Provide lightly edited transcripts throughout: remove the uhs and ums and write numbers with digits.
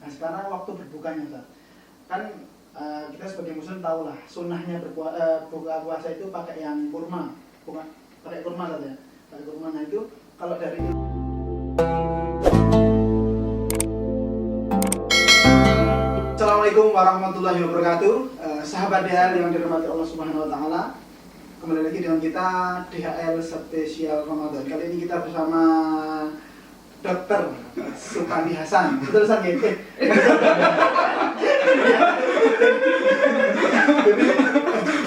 Nah, sekarang waktu berbukanya Ustaz. Kan kita sebagai muslim tahu lah sunnahnya buka puasa itu pakai yang kurma, bukan pakai kurma saja. Pakai kurma. Nah itu kalau dari Assalamualaikum warahmatullahi wabarakatuh. Sahabat DHL yang dirahmati Allah Subhanahu wa taala. Kembali lagi dengan kita DHL spesial Ramadan. Kali ini kita bersama Dokter Supandi Hasan. Betul San ya?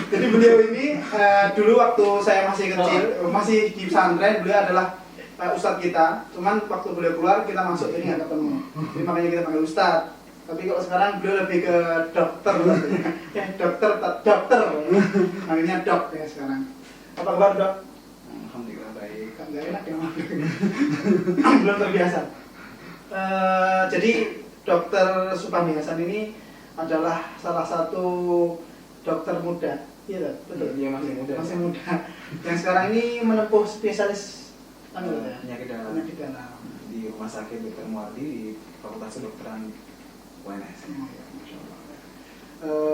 Jadi beliau ini dulu waktu saya masih kecil, masih di pesantren, beliau adalah ustadz kita. Cuman waktu beliau keluar kita masuk ini nggak ketemu. Jadi makanya kita panggil ustadz. Tapi kalau sekarang beliau lebih ke dokter, ya dokter, namanya dok ya sekarang. Apa kabar dok? Alhamdulillah baik. Nggak enak ya belum terbiasa. Jadi dokter Supandi Hasan ini adalah salah satu dokter muda. Iya betul. Iya masih muda. Masih muda. Yang sekarang ini menempuh spesialis penyakit dalam di Rumah Sakit Dr. Muardi di Fakultas Kedokteran UNS.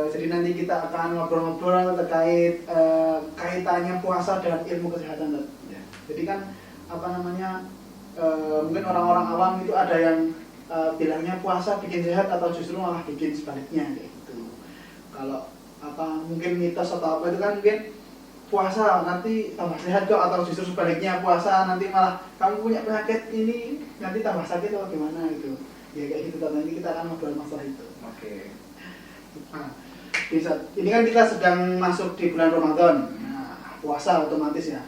Jadi nanti kita akan ngobrol-ngobrol terkait kaitannya puasa dengan ilmu kesehatan. Ya. Jadi kan mungkin orang-orang awam itu ada yang bilangnya puasa bikin sehat atau justru malah bikin sebaliknya kayak gitu. Kalau mungkin mitos atau apa itu kan mungkin puasa nanti tambah sehat kok, atau justru sebaliknya puasa nanti malah kamu punya penyakit ini nanti tambah sakit atau gimana gitu. Ya kayak gitu, nanti kita akan ngobrol masalah itu. Oke. Nah, ini kan kita sedang masuk di bulan Ramadan. Nah, puasa otomatis ya.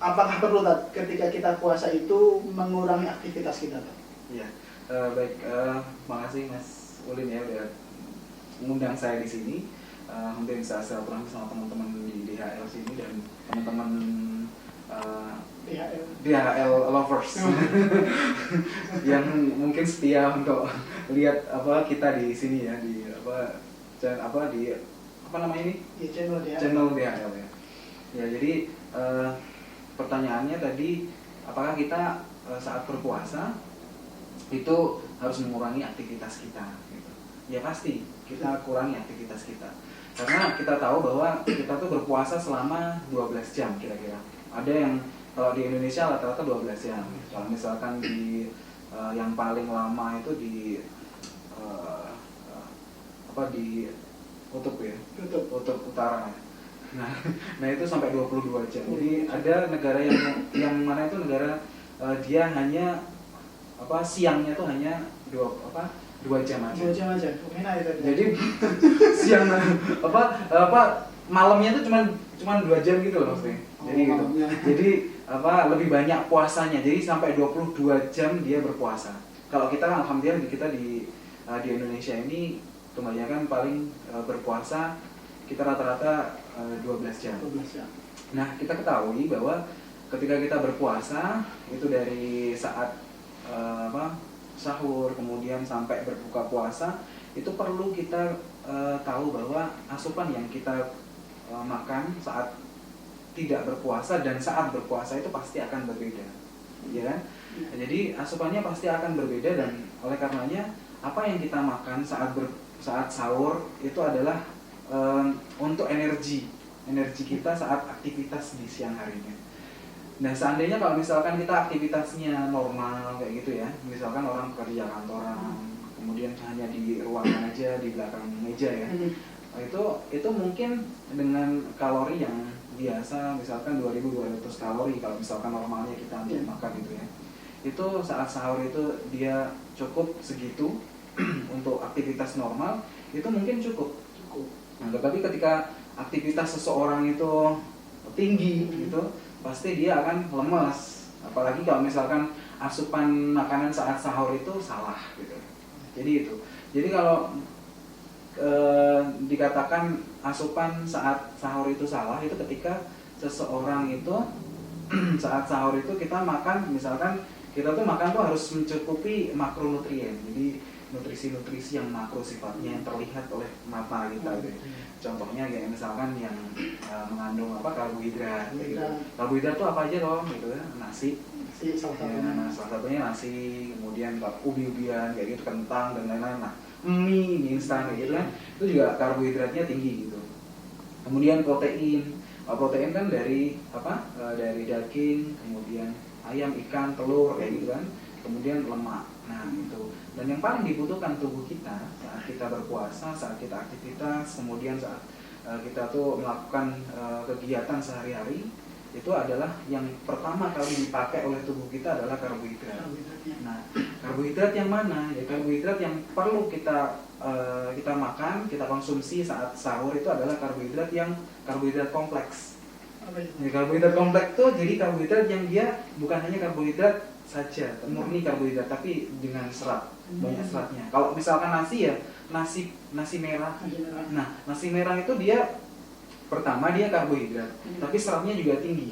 Apakah perlu ketika kita puasa itu mengurangi aktivitas kita? Iya. Baik. Makasih Mas Ulin ya udah mengundang saya di sini. Mungkin bisa silaturahmi sama teman-teman di DHL sini dan teman-teman DHL lovers yang mungkin setia untuk lihat kita di sini ya, di namanya ini? Ya, channel DHL ya. Ya jadi pertanyaannya tadi, apakah kita saat berpuasa itu harus mengurangi aktivitas kita gitu. Ya pasti kita kurangi aktivitas kita. Karena kita tahu bahwa kita tuh berpuasa selama 12 jam kira-kira. Ada yang kalau di Indonesia rata-rata 12 jam. Kalau misalkan di yang paling lama itu di di Kutub Utara. Nah itu sampai 22 jam. Jadi ada negara yang mana itu negara dia hanya siangnya tuh hanya 2 jam aja. 2 jam aja. Enak itu. Jadi siang malamnya itu cuma 2 jam gitu loh maksudnya. Jadi gitu. Jadi lebih banyak puasanya. Jadi sampai 22 jam dia berpuasa. Kalau kita alhamdulillah kita di Indonesia ini kebanyakan paling berpuasa kita rata-rata 12 jam. 12 jam. Nah, kita ketahui bahwa ketika kita berpuasa itu dari saat sahur kemudian sampai berbuka puasa itu perlu kita tahu bahwa asupan yang kita makan saat tidak berpuasa dan saat berpuasa itu pasti akan berbeda, ya kan? Nah, jadi asupannya pasti akan berbeda dan oleh karenanya apa yang kita makan saat sahur itu adalah untuk energi kita saat aktivitas di siang harinya. Nah seandainya kalau misalkan kita aktivitasnya normal kayak gitu ya, misalkan orang kerja kantoran, kemudian hanya di ruangan aja di belakang meja ya, itu mungkin dengan kalori yang biasa, misalkan 2.200 kalori kalau misalkan normalnya kita untuk makan gitu ya, itu saat sahur itu dia cukup segitu untuk aktivitas normal itu mungkin cukup. Nah, tetapi ketika aktivitas seseorang itu tinggi gitu, pasti dia akan lemas. Apalagi kalau misalkan asupan makanan saat sahur itu salah gitu. Jadi itu. Jadi kalau dikatakan asupan saat sahur itu salah itu ketika seseorang itu saat sahur itu kita makan, misalkan kita tuh makan tuh harus mencukupi makronutrien. Jadi nutrisi-nutrisi yang makro sifatnya yang terlihat oleh mata kita gitu. Contohnya kayak misalkan yang mengandung karbohidrat gitu. Karbohidrat tuh apa aja dong gitu ya, nasi nasi salah Ya, satunya. salah satunya nasi, kemudian ubi-ubian kayak gitu, kentang dan lain-lain. Nah, mie instan kayak gitu kan, itu juga karbohidratnya tinggi gitu. Kemudian protein. Protein kan dari apa? Dari daging, kemudian ayam, ikan, telur kayak gitu kan. Kemudian lemak. Nah, itu. Dan yang paling dibutuhkan tubuh kita saat kita berpuasa, saat kita aktivitas, kemudian saat kita tuh melakukan kegiatan sehari-hari, itu adalah yang pertama kali dipakai oleh tubuh kita adalah karbohidrat. Karbohidratnya. Nah, karbohidrat yang mana? Ya karbohidrat yang perlu kita makan, kita konsumsi saat sahur itu adalah karbohidrat kompleks. Apa itu? Ya, karbohidrat kompleks tuh jadi karbohidrat yang dia bukan hanya karbohidrat saja, murni karbohidrat, tapi dengan serat, banyak seratnya. Kalau misalkan nasi ya nasi merah. Nasi merah. Nah, nasi merah itu dia pertama dia karbohidrat, tapi seratnya juga tinggi.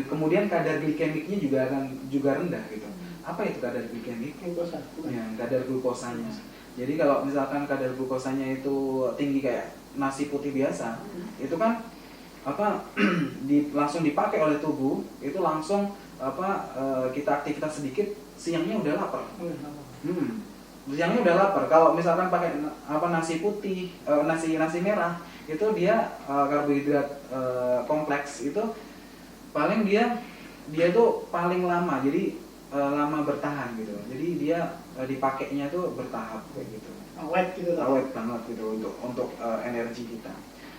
Kemudian kadar glikemiknya juga rendah gitu. Apa itu kadar glikemik? Glukosa. Ya, kadar glukosanya. Jadi kalau misalkan kadar glukosanya itu tinggi kayak nasi putih biasa, itu kan langsung dipakai oleh tubuh, itu langsung kita aktivitas sedikit, siangnya udah lapar. Siangnya udah lapar. Kalau misalkan pakai nasi putih, nasi merah, itu dia karbohidrat kompleks itu paling dia itu paling lama, jadi lama bertahan gitu. Jadi dia dipakainya tuh bertahap kayak gitu. Awet gitu. Awet banget gitu untuk energi kita.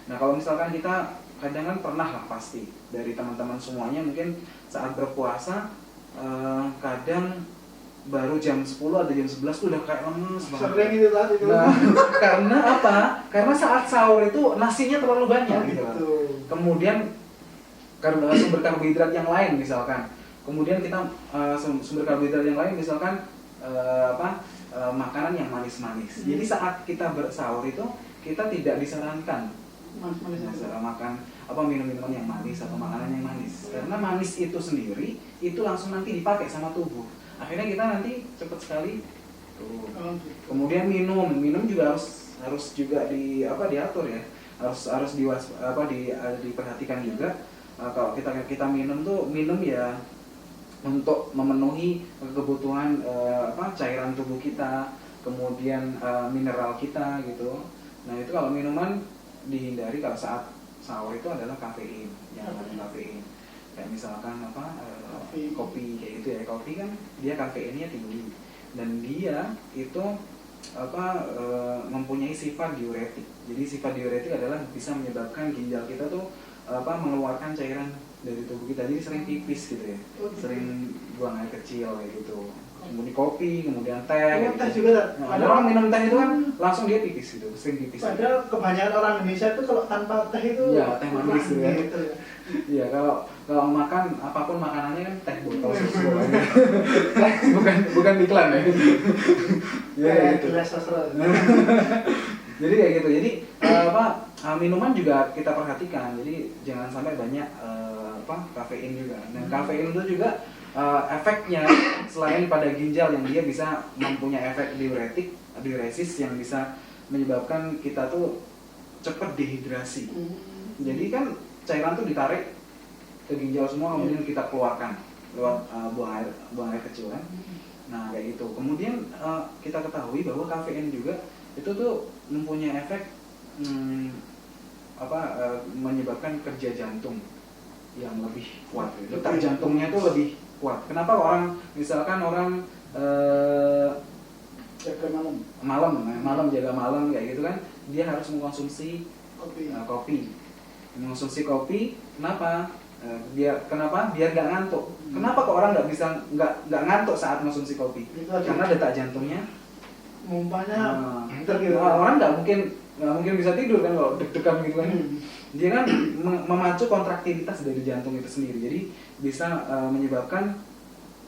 Nah, kalau misalkan kita kadang kan pernah lah pasti dari teman-teman semuanya mungkin saat berpuasa kadang baru jam 10 atau jam 11 tuh udah kayak lemes banget. Sering itu tadi itu. Nah, karena apa? Karena saat sahur itu nasinya terlalu banyak gitu. Kemudian karena sumber karbohidrat yang lain misalkan. Kemudian kita sumber karbohidrat yang lain misalkan makanan yang manis-manis. Jadi saat kita bersahur itu kita tidak disarankan makan minum-minuman yang manis atau makanan yang manis. Karena manis itu sendiri itu langsung nanti dipakai sama tubuh. Akhirnya kita nanti cepat sekali tuh. Kemudian minum juga harus juga diatur ya. Harus diperhatikan juga. Kalau kita minum ya untuk memenuhi kebutuhan cairan tubuh kita, kemudian mineral kita gitu. Nah, itu kalau minuman dihindari kalau saat sahur itu adalah kafein, yang namanya kafein. Kayak misalkan kopi kayak gitu ya. Kopi kan dia kafeinnya tinggi dan dia itu mempunyai sifat diuretik. Jadi sifat diuretik adalah bisa menyebabkan ginjal kita tuh mengeluarkan cairan dari tubuh kita, jadi sering pipis gitu ya, sering buang air kecil kayak gitu. Kemudian kopi, kemudian teh. Teh juga. Nah, ada orang minum teh itu kan langsung dia pipis gitu, sering pipis. Padahal kebanyakan orang Indonesia itu kalau tanpa teh itu ya teh manis gitu ya. Iya, kalau makan apapun makanannya kan teh botol susu aja. bukan iklan ya. Ya gitu. Jadi kayak gitu. Jadi minuman juga kita perhatikan. Jadi jangan sampai banyak kafein juga. Dan kafein itu juga efeknya selain pada ginjal yang dia bisa mempunyai efek diuresis yang bisa menyebabkan kita tuh cepat dehidrasi. Jadi kan cairan tuh ditarik ke ginjal semua, kemudian kita keluarkan lewat buang air kecil kan. Nah kayak gitu. Kemudian kita ketahui bahwa kafein juga itu tuh mempunyai efek menyebabkan kerja jantung yang lebih kuat. Detak jantungnya tuh lebih kuat. Kenapa misalkan orang jaga malam jaga malam kayak gitu kan, dia harus mengkonsumsi kopi. Mengkonsumsi kopi, kenapa? Biar nggak ngantuk. Kenapa kok orang nggak ngantuk saat mengkonsumsi kopi? Karena detak jantungnya orang nggak mungkin bisa tidur kan kalau deg-degan gitu kan. Dia kan memacu kontraktivitas dari jantung itu sendiri, jadi bisa menyebabkan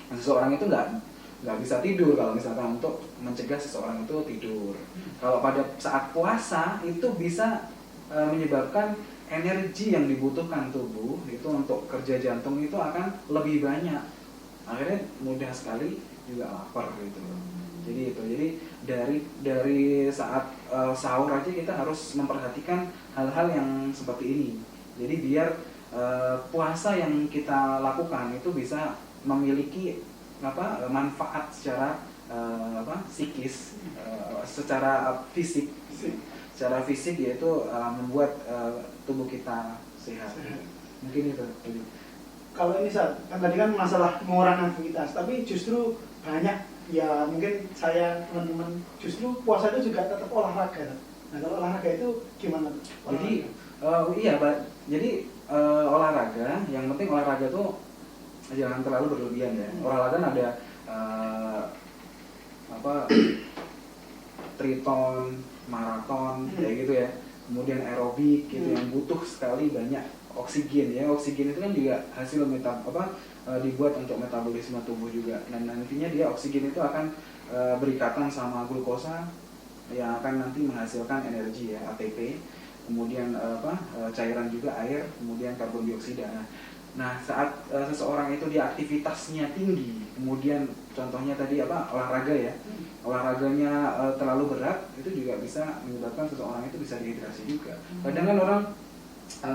seseorang itu nggak bisa tidur kalau misalkan untuk mencegah seseorang itu tidur. Kalau pada saat puasa itu bisa menyebabkan energi yang dibutuhkan tubuh itu untuk kerja jantung itu akan lebih banyak. Akhirnya mudah sekali juga lapar gitu. Jadi dari saat sahur aja kita harus memperhatikan hal-hal yang seperti ini. Jadi biar puasa yang kita lakukan itu bisa memiliki manfaat secara psikis, secara fisik. Secara fisik yaitu membuat tubuh kita sehat. Mungkin itu. Kalau ini kan tadi kan masalah mengurangi aktivitas, tapi justru banyak ya mungkin saya teman-teman justru puasa itu juga tetap olahraga. Nah kalau olahraga itu gimana? Jadi jadi olahraga, yang penting olahraga tuh jangan terlalu berlebihan ya. Olahraga kan ada triathlon, maraton, kayak gitu ya. Kemudian aerobik gitu yang butuh sekali banyak oksigen ya. Oksigen itu kan juga hasil dibuat untuk metabolisme tubuh juga. Dan nantinya dia oksigen itu akan berikatan sama glukosa yang akan nanti menghasilkan energi ya, ATP. Kemudian cairan juga air, kemudian karbon dioksida. Nah, saat seseorang itu dia aktivitasnya tinggi, kemudian contohnya tadi olahraga ya, olahraganya terlalu berat, itu juga bisa menyebabkan seseorang itu bisa dehidrasi juga. Kadang kan orang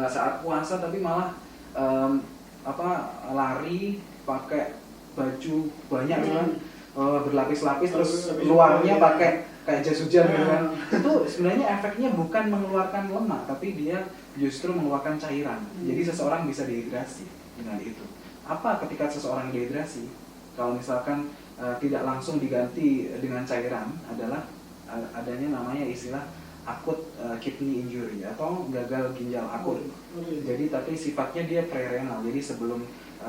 saat puasa tapi malah lari pakai baju banyak kan, berlapis-lapis terus luarnya pakai kayak jas hujan gitu kan. Itu sebenarnya efeknya bukan mengeluarkan lemak, tapi dia justru mengeluarkan cairan. Jadi seseorang bisa dehidrasi dengan itu. Apa ketika seseorang dehidrasi? Kalau misalkan tidak langsung diganti dengan cairan adalah adanya namanya istilah akut kidney injury atau gagal ginjal akut. Jadi tapi sifatnya dia prerenal. Jadi sebelum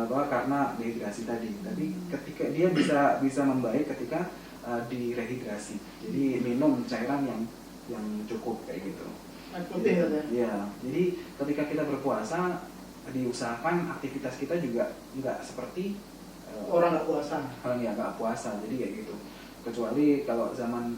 karena dehidrasi tadi. Tapi ketika dia bisa membaik ketika direhidrasi. Jadi minum cairan yang cukup kayak gitu. Putih ya. Jadi ketika kita berpuasa diusahakan aktivitas kita juga nggak seperti orang nggak puasa. Orang yang nggak puasa. Jadi kayak gitu. Kecuali kalau zaman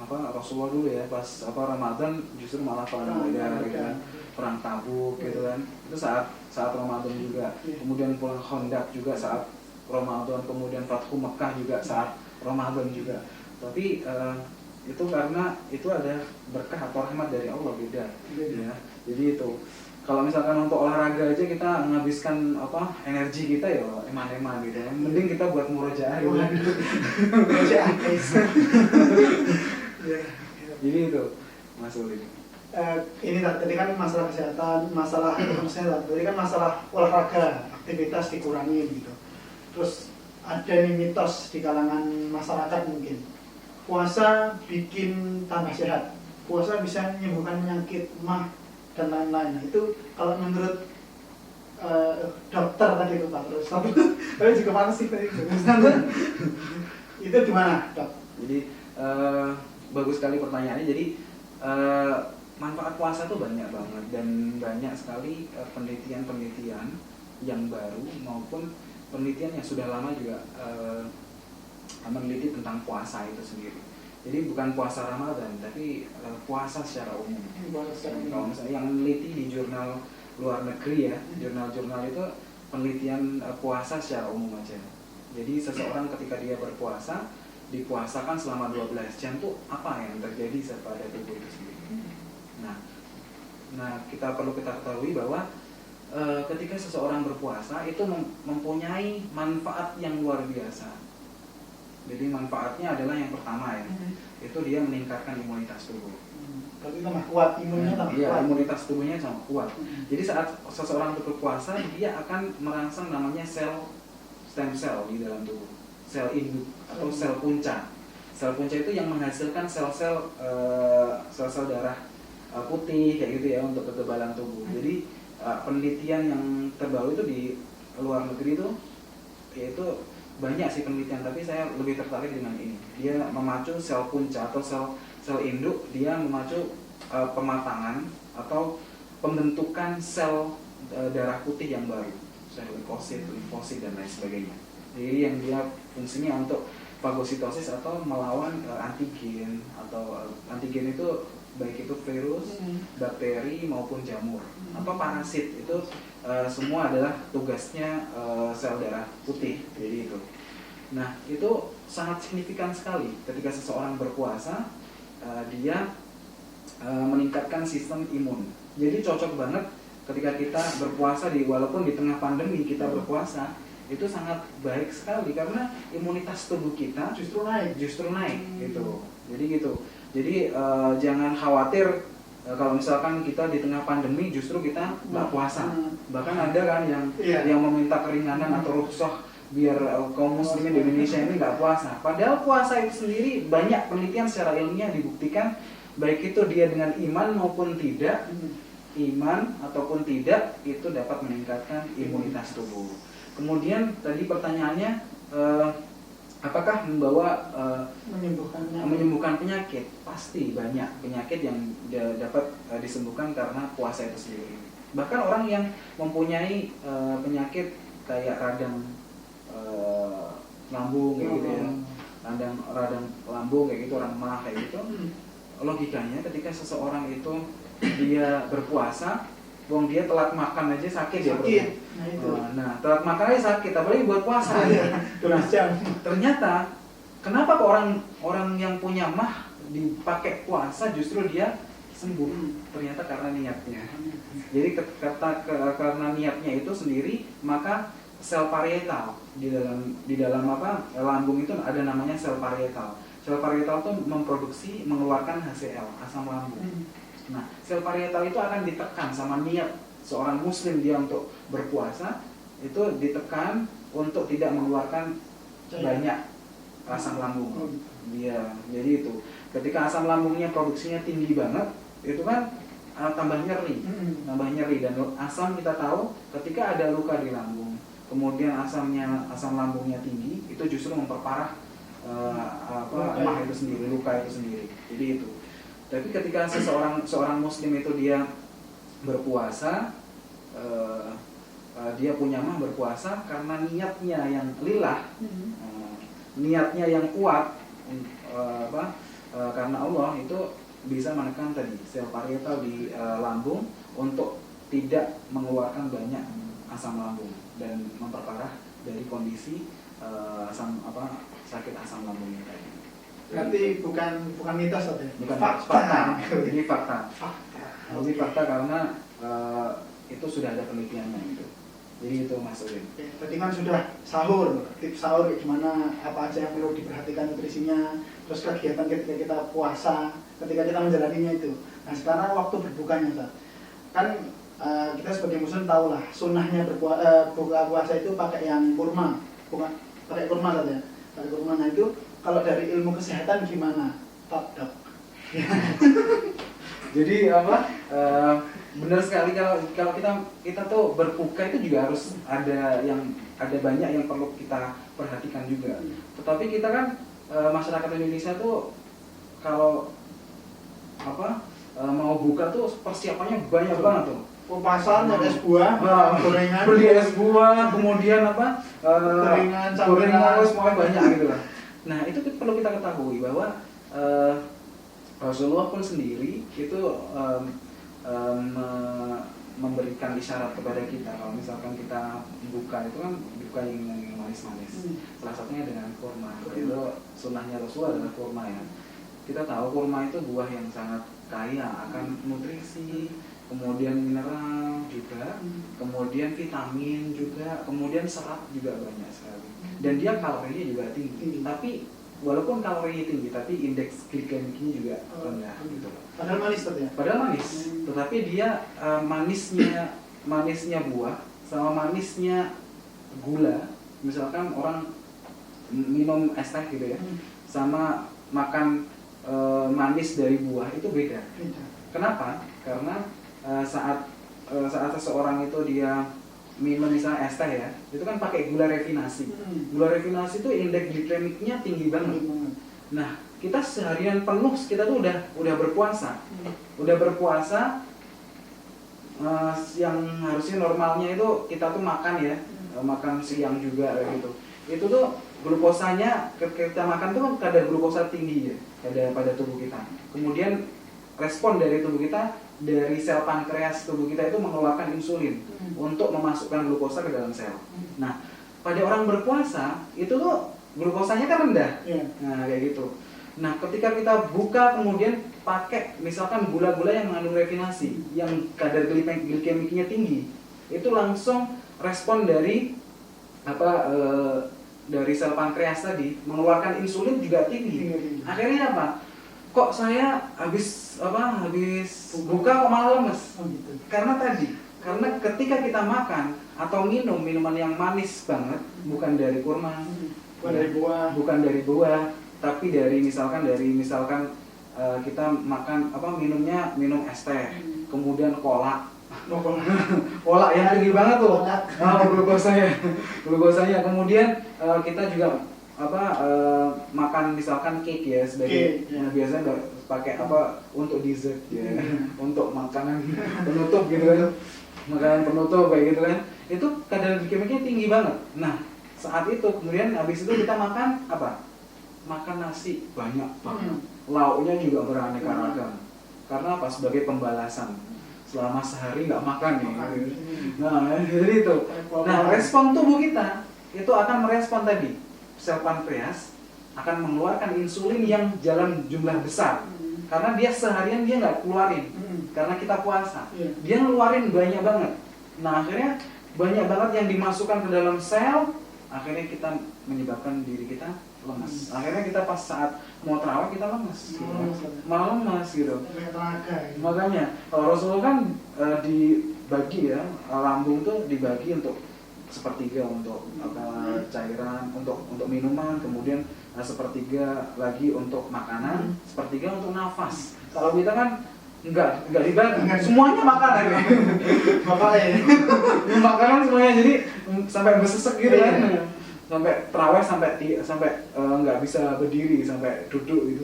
Rasulullah dulu ya, pas Ramadan justru malah perang beda gitu kan. Perang Tabuk gitu kan. Itu saat Ramadan juga. Kemudian perang Khandaq juga saat Ramadan, kemudian Fathu Mekah juga saat Ramadan juga. Tapi itu karena itu ada berkah atau rahmat dari Allah beda. Ya. Jadi itu kalau misalkan untuk olahraga aja kita menghabiskan energi kita ya eman-eman gitu. Mending kita buat murojaah gitu. Murojaah. Jadi itu Mas Ulin. Ini tadi kan masalah kesehatan, masalah kesehatan. Tadi kan masalah olahraga, aktivitas dikurangi gitu. Terus ada nih mitos di kalangan masyarakat mungkin puasa bikin tambah sehat, puasa bisa menyembuhkan penyakit mah dan lain-lain. Nah, itu kalau menurut dokter tadi itu Pak, terus tapi juga panas sih tadi itu gimana dok? Jadi bagus sekali pertanyaannya. Jadi manfaat puasa itu banyak banget dan banyak sekali penelitian-penelitian yang baru maupun penelitian yang sudah lama juga meneliti tentang puasa itu sendiri. Jadi bukan puasa Ramadan, tapi puasa secara umum. Kalau misalnya yang meneliti di jurnal luar negeri ya, jurnal-jurnal itu penelitian puasa secara umum aja. Jadi seseorang ketika dia berpuasa, dipuasakan selama 12 jam tuh apa yang terjadi pada tubuh itu sendiri. Nah kita perlu ketahui bahwa ketika seseorang berpuasa itu mempunyai manfaat yang luar biasa. Jadi manfaatnya adalah yang pertama ya, itu dia meningkatkan imunitas tubuh. Berarti tambah kuat, imunnya tambah kuat. Iya, imunitas tubuhnya sangat kuat. Jadi saat seseorang berpuasa, dia akan merangsang namanya stem cell di dalam tubuh, sel induk atau sel punca. Sel punca itu yang menghasilkan sel-sel darah putih kayak gitu ya untuk kekebalan tubuh. Jadi penelitian yang terbaru itu di luar negeri itu yaitu banyak sih penelitian, tapi saya lebih tertarik dengan ini. Dia memacu sel punca atau sel induk, dia memacu pematangan atau pembentukan sel darah putih yang baru, sel leukosit, limfosit dan lain sebagainya. Jadi yang dia fungsinya untuk fagositosis atau melawan antigen atau antigen itu baik itu virus, bakteri maupun jamur atau parasit itu semua adalah tugasnya sel darah putih. Jadi itu. Nah itu sangat signifikan sekali ketika seseorang berpuasa dia meningkatkan sistem imun. Jadi cocok banget ketika kita berpuasa walaupun di tengah pandemi kita berpuasa itu sangat baik sekali karena imunitas tubuh kita Justru naik. gitu. Jadi jangan khawatir kalau misalkan kita di tengah pandemi justru kita nggak puasa. Bahkan ada kan yang meminta keringanan atau rukhsah biar kaum muslimin di Indonesia ini nggak puasa. Padahal puasa itu sendiri banyak penelitian secara ilmiah dibuktikan baik itu dia dengan iman maupun tidak, iman ataupun tidak itu dapat meningkatkan imunitas tubuh. Kemudian tadi pertanyaannya apakah membawa menyembuhkan penyakit? Pasti banyak penyakit yang dapat disembuhkan karena puasa itu sendiri. Bahkan orang yang mempunyai penyakit kayak radang lambung kayak gitu ya, radang lambung kayak gitu, orang mah kayak gitu. Logikanya ketika seseorang itu dia berpuasa, dia telat makan aja sakit ya bro. Nah, telat makan aja sakit, apalagi buat puasa. Nah, ternyata kenapa kok orang yang punya mah dipakai puasa justru dia sembuh? Ternyata karena niatnya. Jadi karena niatnya itu sendiri, maka sel parietal di dalam lambung itu ada namanya sel parietal. Sel parietal itu mengeluarkan HCl, asam lambung. Nah, sel parietal itu akan ditekan sama niat seorang muslim dia untuk berpuasa, itu ditekan untuk tidak mengeluarkan banyak asam lambung. Jadi itu ketika asam lambungnya produksinya tinggi banget, itu kan tambah nyeri dan asam kita tahu ketika ada luka di lambung, kemudian asam lambungnya tinggi, itu justru memperparah mah itu sendiri, luka itu sendiri. Jadi itu. Tapi ketika seorang muslim itu dia berpuasa, dia punya mah berpuasa karena niatnya yang lillah, niatnya yang kuat, karena Allah itu bisa menekan tadi sel parietal di lambung untuk tidak mengeluarkan banyak asam lambung dan memperparah dari kondisi sakit asam lambungnya tadi. Berarti bukan mitos atau bukan fakta. Ini fakta. Ini fakta karena itu sudah ada penelitiannya gitu. Jadi itu Mas Udin. Tadi kan sudah sahur, tips sahur gimana, apa aja yang perlu diperhatikan nutrisinya, terus kegiatan ketika kita puasa, ketika kita menjalaninya itu. Nah sekarang waktu berbukanya Ustaz. Kan kita sebagai muslim tahu lah sunnahnya buka puasa itu pakai yang kurma, bukan pakai kurma saja. Pakai kurma. Nah itu kalau dari ilmu kesehatan gimana, Pak Dok? Jadi benar sekali kalau kita tuh berbuka itu juga harus ada banyak yang perlu kita perhatikan juga. Tetapi kita kan masyarakat Indonesia tuh kalau mau buka tuh persiapannya banyak banget tuh. Pasar, es buah, gorengan, beli es buah, kemudian gorengan, semuanya banyak gitu lah. Nah itu perlu kita ketahui bahwa Rasulullah pun sendiri itu memberikan isyarat kepada kita kalau misalkan kita buka itu kan buka yang manis-manis. Salah satunya dengan kurma. Itu sunnahnya Rasulullah adalah kurma ya. Kita tahu kurma itu buah yang sangat kaya akan nutrisi, kemudian mineral juga, kemudian vitamin juga, kemudian serat juga banyak sekali. Dan dia kalorinya juga tinggi. Tapi walaupun kalorinya tinggi, tapi indeks glikemiknya juga rendah gitu. Padahal manis ya? Padahal manis, tetapi dia manisnya buah sama manisnya gula. Misalkan orang minum es teh gitu ya, sama makan manis dari buah itu beda. Kenapa? Karena saat seseorang itu dia minum misalnya es teh ya, itu kan pakai gula refinasi. Gula refinasi itu indeks glikemiknya tinggi banget. Nah, kita seharian penuh kita tuh udah berpuasa. Udah berpuasa yang harusnya normalnya itu kita tuh makan ya, makan siang juga kayak gitu. Itu tuh glukosanya ketika kita makan tuh kan kadar glukosa tinggi ya pada tubuh kita. Kemudian respon dari tubuh kita, dari sel pankreas tubuh kita itu mengeluarkan insulin untuk memasukkan glukosa ke dalam sel. Nah, pada orang berpuasa itu tuh glukosanya kan rendah. Nah, kayak gitu. Nah, ketika kita buka kemudian pakai misalkan gula-gula yang mengandung refinasi, yang kadar glikemiknya tinggi, itu langsung respon dari dari sel pankreas tadi mengeluarkan insulin juga tinggi. Akhirnya apa? Kok saya habis buka kok malah lemes? Oh gitu. Karena ketika kita makan atau minum minuman yang manis banget, bukan dari kurma, bukan dari buah, tapi dari misalkan kita makan minum es teh, kemudian kolak. Kolak yang tinggi banget tuh. Glukosanya. Kemudian kita juga makan misalkan cake ya sebagai biasanya pakai untuk dessert ya, untuk makanan penutup gitu kan. Makanan penutup kayak gitu kan. Itu kadar glikemiknya tinggi banget. Nah, saat itu kemudian habis itu kita makan apa? Makan nasi banyak banget. Lauknya juga beraneka ragam. Karena apa? Sebagai pembalasan. Selama sehari nggak makan nih. Nah, jadi itu. Nah, respon tubuh kita itu akan merespon tadi. Sel pankreas akan mengeluarkan insulin yang dalam jumlah besar. Karena dia seharian dia nggak keluarin. Karena kita puasa. Dia ngeluarin banyak banget. Nah, akhirnya banyak banget yang dimasukkan ke dalam sel. Akhirnya kita menyebabkan diri kita lemas. Akhirnya kita pas saat mau terawih kita lemas, malah lemas gitu. Makanya kalau Rasulullah kan dibagi ya, lambung tuh dibagi untuk sepertiga untuk cairan, untuk minuman, kemudian sepertiga lagi untuk makanan, sepertiga untuk nafas. Kalau kita kan enggak dibagi, semuanya makanan ya. Makanan semuanya, jadi sampai bersesek gitu kan. Sampai terawih sampai nggak bisa berdiri, sampai duduk gitu,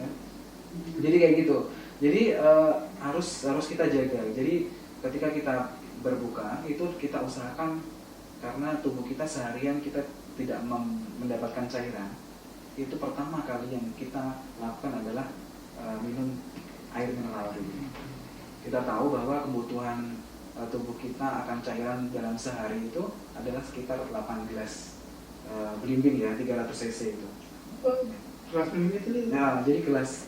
kan. Jadi kayak gitu. Jadi harus kita jaga. Jadi ketika kita berbuka itu kita usahakan, karena tubuh kita seharian kita tidak mendapatkan cairan. Itu pertama kali yang kita lakukan adalah minum air mineral dulu. Kita tahu bahwa kebutuhan tubuh kita akan cairan dalam sehari itu adalah sekitar 8 gelas belimbing ya, 300 cc itu. Gelas belimbing itu? Nah, jadi gelas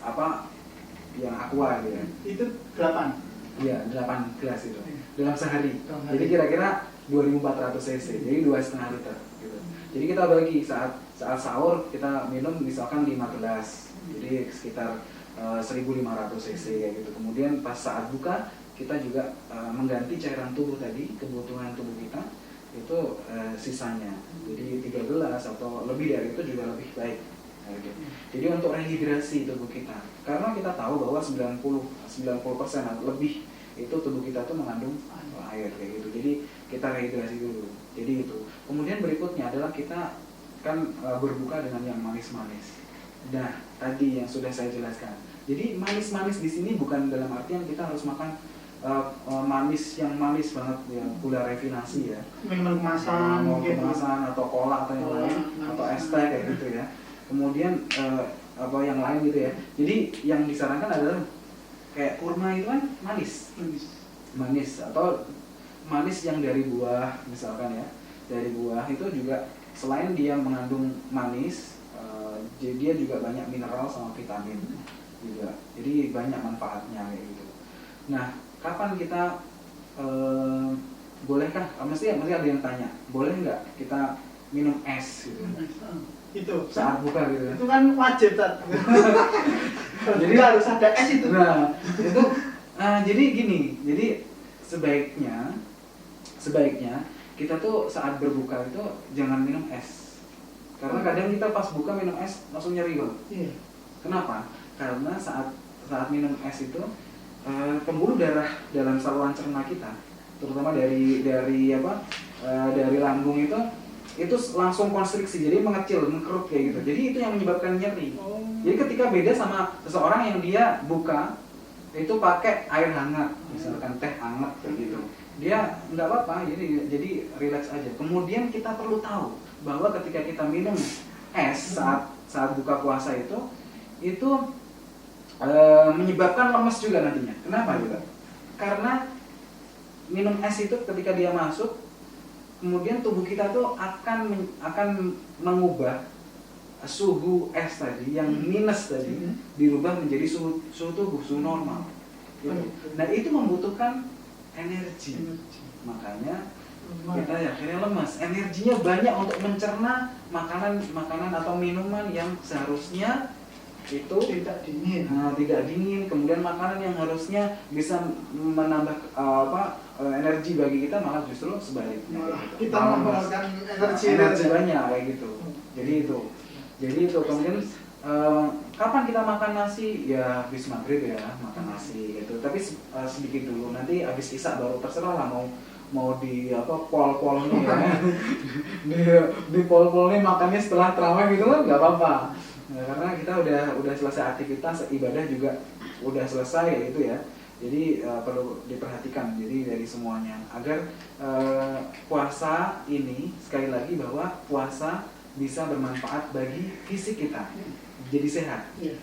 yang aqua gitu ya. Itu 8? Iya, 8 gelas itu dalam sehari. Jadi kira-kira 2400 cc, jadi 2,5 liter gitu. Jadi kita bagi saat sahur kita minum misalkan 5 gelas, jadi sekitar 1500 cc kayak gitu. Kemudian pas saat buka kita juga mengganti cairan tubuh tadi, kebutuhan tubuh kita itu sisanya. Jadi 3 gelas atau lebih dari itu juga lebih baik. Jadi untuk rehidrasi tubuh kita, karena kita tahu bahwa 90% lebih itu tubuh kita tuh mengandung air kayak gitu. Jadi kita rehidrasi dulu. Jadi itu. Kemudian berikutnya adalah kita kan berbuka dengan yang manis-manis. Nah, tadi yang sudah saya jelaskan. Jadi manis-manis di sini bukan dalam artian kita harus makan manis banget ya, gula refinasi ya, minuman kemasan atau kolak atau yang lain, atau es teh kayak gitu ya. Kemudian yang lain gitu ya. Jadi yang disarankan adalah kayak kurma itu kan manis atau manis yang dari buah misalkan ya. Dari buah itu juga selain dia mengandung manis, dia juga banyak mineral sama vitamin juga. Jadi banyak manfaatnya kayak gitu. Nah, kapan kita bolehkah? Mesti ada yang tanya, boleh nggak kita minum es gitu? Itu saat buka gitu. Itu kan wajib kan. Jadi harus ada es itu. Nah, itu jadi gini, jadi sebaiknya kita tuh saat berbuka itu jangan minum es. Karena kadang kita pas buka minum es langsung nyeri loh. Iya. Kenapa? Karena saat minum es itu pembuluh darah dalam saluran cerna kita, terutama dari lambung itu langsung konstriksi, jadi mengecil, mengkerut kayak gitu. Jadi itu yang menyebabkan nyeri. Jadi ketika beda sama seseorang yang dia buka itu pakai air hangat, misalkan teh hangat kayak gitu, dia nggak apa-apa, jadi relax aja. Kemudian kita perlu tahu bahwa ketika kita minum es saat buka puasa itu menyebabkan lemes juga nantinya. Kenapa juga? Karena minum es itu ketika dia masuk, kemudian tubuh kita tuh akan mengubah suhu es tadi yang minus tadi dirubah menjadi suhu tubuh, suhu normal. Gitu. Nah, itu membutuhkan energi. Makanya kita ya akhirnya lemas, energinya banyak untuk mencerna makanan atau minuman yang seharusnya itu tidak dingin. tidak dingin, kemudian makanan yang harusnya bisa menambah energi bagi kita malah justru sebaliknya. Malah gitu. kita Malah mengeluarkan energi banyak kayak gitu. Jadi itu kemudian kapan kita makan nasi? Ya habis maghrib ya makan nasi gitu. Tapi sedikit dulu, nanti habis isya baru terserah lah mau di pol-pol nih ya. di pol-pol nih makannya setelah tarawih gitu kan nggak apa-apa. Nah, karena kita udah selesai aktivitas ibadah juga udah selesai gitu ya. Jadi perlu diperhatikan jadi dari semuanya agar puasa ini sekali lagi bahwa puasa bisa bermanfaat bagi fisik kita, jadi sehat. Iya.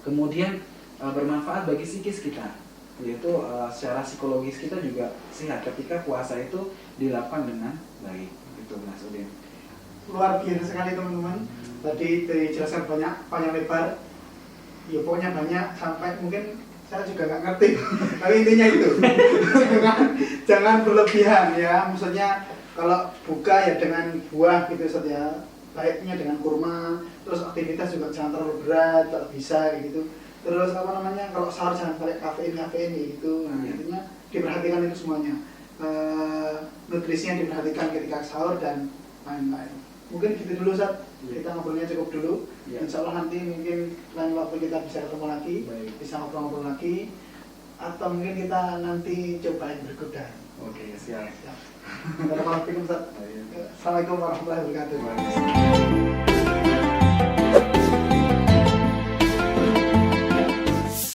Kemudian bermanfaat bagi psikis kita, yaitu secara psikologis kita juga sehat ketika puasa itu dilakukan dengan baik. Itu Mas Udin. Luar biasa sekali teman-teman. Tadi dijelaskan panjang lebar. Ya pokoknya banyak sampai mungkin saya juga nggak ngerti. Tapi intinya itu. jangan berlebihan ya. Maksudnya kalau buka ya dengan buah gitu Ustaz ya. Baiknya dengan kurma. Terus aktivitas juga jangan terlalu berat, kalau bisa gitu. Terus kalau sahur jangan pakai kafein gitu. Nah, intinya diperhatikan itu semuanya. Nutrisinya diperhatikan ketika sahur dan lain-lain. Mungkin gitu dulu Ustaz. Kita ngobrolnya cukup dulu. Insya Allah nanti mungkin lain waktu kita bisa ketemu lagi, bisa ngobrol-ngobrol lagi, atau mungkin kita nanti cobain berkuda. Oke, siap. Assalamualaikum warahmatullahi wabarakatuh. Waalaikumsalam.